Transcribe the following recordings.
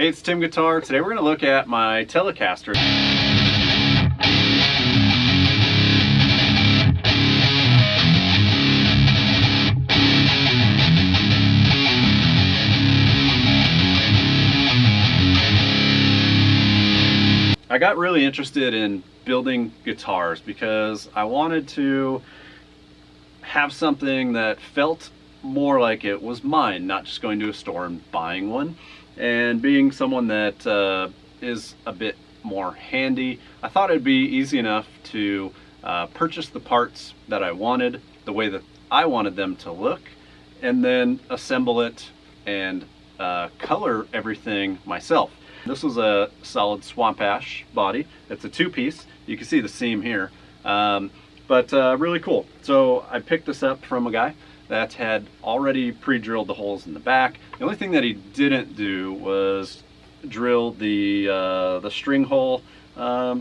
Hey, it's Tim Guitar. Today we're going to look at my Telecaster. I got really interested in building guitars because I wanted to have something that felt more like it was mine, not just going to a store and buying one. And being someone that is a bit more handy, I thought it'd be easy enough to purchase the parts that I wanted, the way that I wanted them to look, and then assemble it and color everything myself. This was a solid swamp ash body. It's a two-piece. You can see the seam here, but really cool. So I picked this up from a guy that had already pre-drilled the holes in the back. The only thing that he didn't do was drill the string hole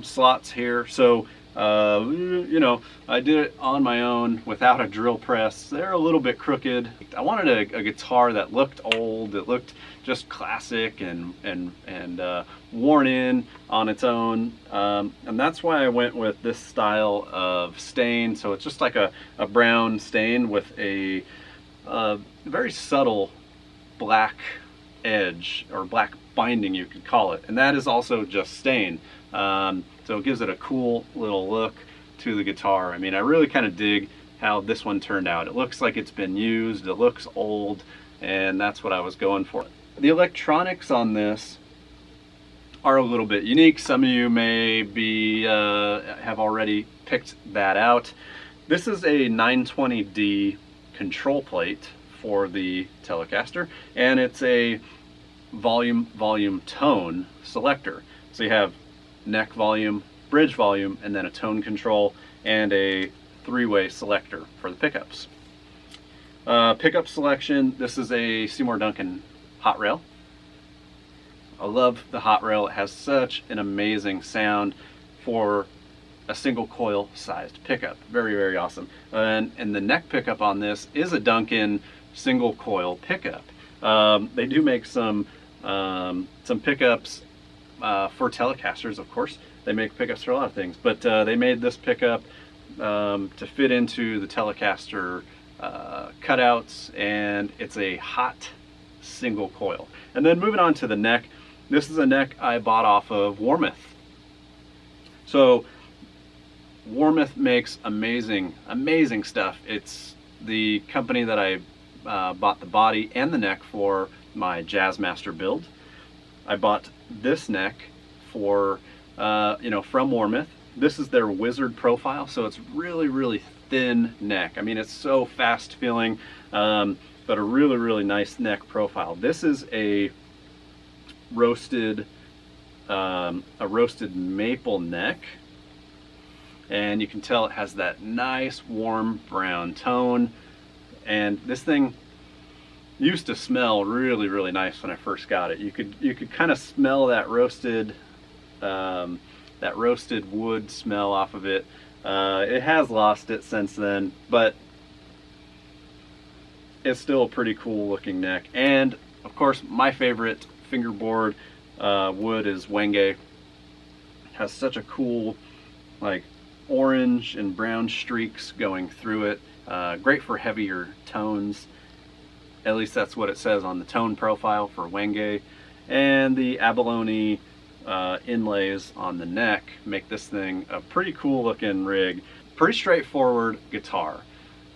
slots here. So you know, I did it on my own without a drill press. They're a little bit crooked. I wanted a guitar that looked old, that looked just classic and worn in on its own, and that's why I went with this style of stain. So it's just like a brown stain with a very subtle black edge, or black binding you could call it, and that is also just stain. So it gives it a cool little look to the guitar. I mean, I really kind of dig how this one turned out. It looks like it's been used, it looks old, and that's what I was going for. The electronics on this are a little bit unique. Some of you may be have already picked that out. This is a 920D control plate for the Telecaster, and it's a volume tone selector. So you have neck volume, bridge volume, and then a tone control and a three-way selector for the pickups. Pickup selection, this is a Seymour Duncan hot rail. I love the hot rail. It has such an amazing sound for a single coil sized pickup. Very, very awesome. And the neck pickup on this is a Duncan single coil pickup. They do make some pickups for Telecasters, of course. They make pickups for a lot of things, but they made this pickup to fit into the Telecaster cutouts, and it's a hot single coil. And then moving on to the neck, this is a neck I bought off of warmoth. So warmoth makes amazing stuff. It's the company that I bought the body and the neck for my Jazzmaster build. I bought this neck for from warmoth. This is their wizard profile, so it's really thin neck. I mean, it's so fast feeling, but a really nice neck profile. This is a roasted maple neck, and you can tell it has that nice warm brown tone. And this thing used to smell really nice when I first got it. You could kind of smell that roasted wood smell off of it. It has lost it since then, but it's still a pretty cool looking neck. And of course, my favorite fingerboard wood is wenge. It has such a cool like orange and brown streaks going through it. Great for heavier tones. At least that's what it says on the tone profile for wenge. And the abalone inlays on the neck make this thing a pretty cool looking rig. Pretty straightforward guitar.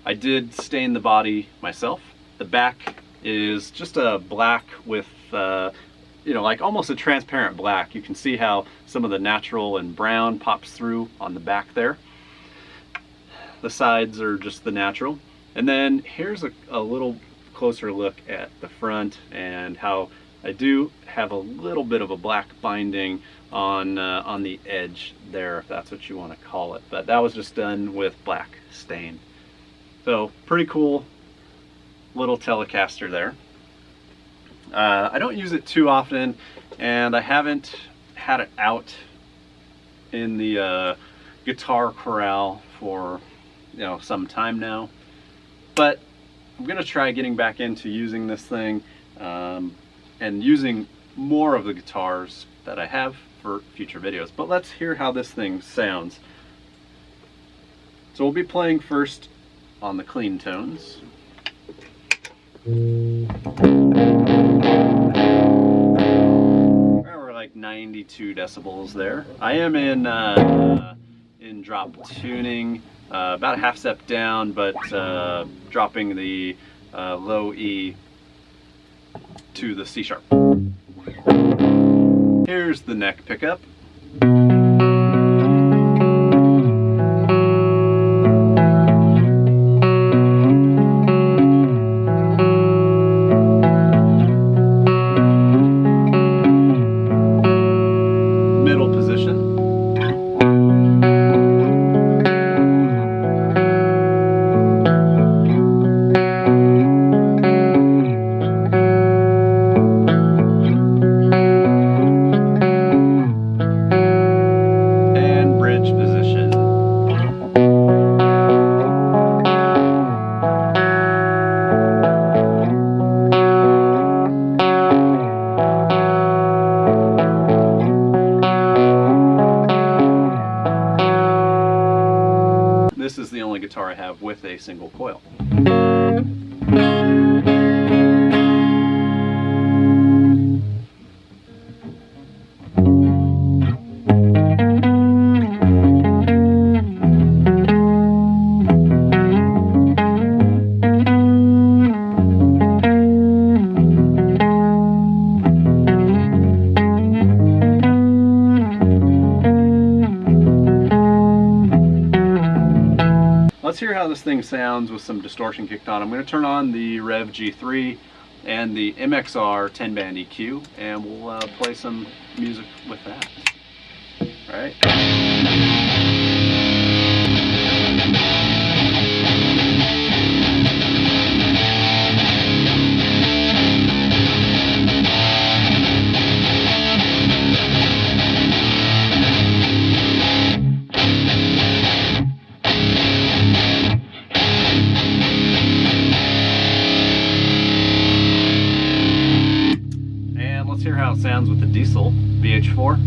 I did stain the body myself. The back is just a black with like almost a transparent black. You can see how some of the natural and brown pops through on the back there. The sides are just the natural. And then here's a little closer look at the front, and how I do have a little bit of a black binding on the edge there, if that's what you want to call it. But that was just done with black stain. So pretty cool little Telecaster there. I don't use it too often, and I haven't had it out in the guitar corral for some time now. But I'm gonna try getting back into using this thing and using more of the guitars that I have for future videos. But let's hear how this thing sounds. So we'll be playing first on the clean tones. We're like 92 decibels there. I am in drop tuning, about a half step down, but dropping the low E to the C sharp. Here's the neck pickup. Middle position. This is the only guitar I have with a single coil. Let's hear how this thing sounds with some distortion kicked on. I'm going to turn on the Rev G3 and the MXR 10-band EQ, and we'll play some music with that. All right. Let's hear how it sounds with the diesel VH4.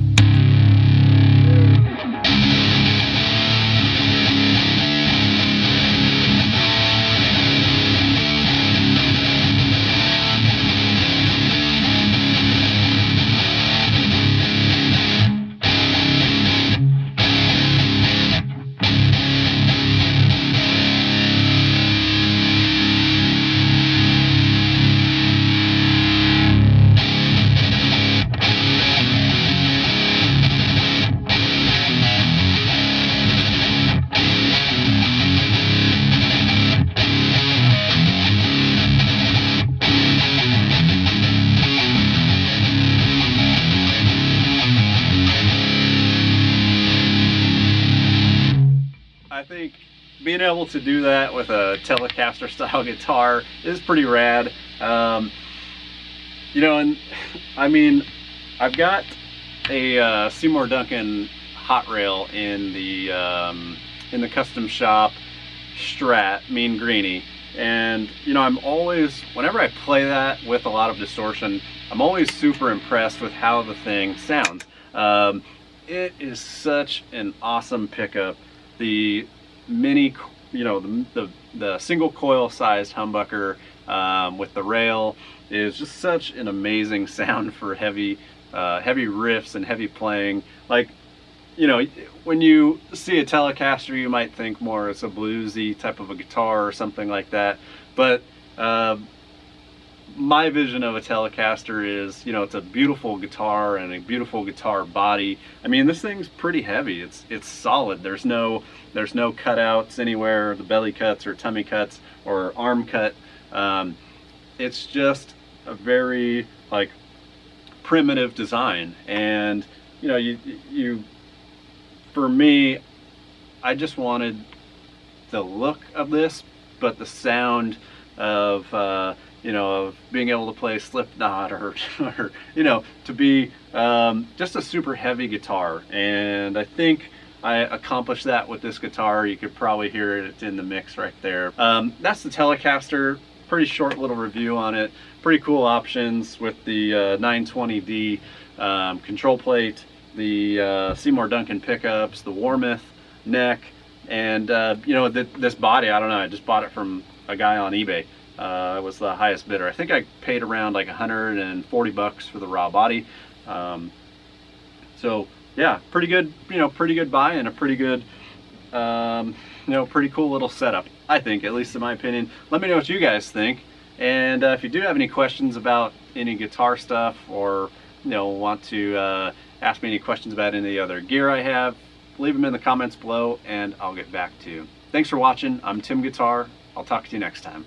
I think being able to do that with a Telecaster style guitar is pretty rad. You know, and I mean, I've got a Seymour Duncan hot rail in the custom shop Strat Mean Greenie, and you know, I'm always, whenever I play that with a lot of distortion, I'm always super impressed with how the thing sounds. It is such an awesome pickup. The mini, you know, the single coil sized humbucker with the rail is just such an amazing sound for heavy riffs and heavy playing. Like, you know, when you see a Telecaster, you might think more it's a bluesy type of a guitar or something like that. But my vision of a Telecaster is, you know, it's a beautiful guitar and a beautiful guitar body. I mean, this thing's pretty heavy. It's solid. There's no cutouts anywhere, the belly cuts or tummy cuts or arm cut. It's just a very like primitive design, and you know, you for me, I just wanted the look of this, but the sound of you know, of being able to play Slipknot or you know, to be just a super heavy guitar. And I think I accomplished that with this guitar. You could probably hear it in the mix right there. That's the Telecaster. Pretty short little review on it, pretty cool options with the 920D control plate, the Seymour Duncan pickups, the warmoth neck, and you know, this body, I don't know, I just bought it from a guy on eBay. It was the highest bidder. I think I paid around like 140 bucks for the raw body. So yeah, pretty good, you know, pretty good buy, and a pretty good, you know, pretty cool little setup, I think, at least in my opinion. Let me know what you guys think. And if you do have any questions about any guitar stuff, or you know, want to ask me any questions about any other gear I have, leave them in the comments below and I'll get back to you. Thanks for watching. I'm Tim Guitar. I'll talk to you next time.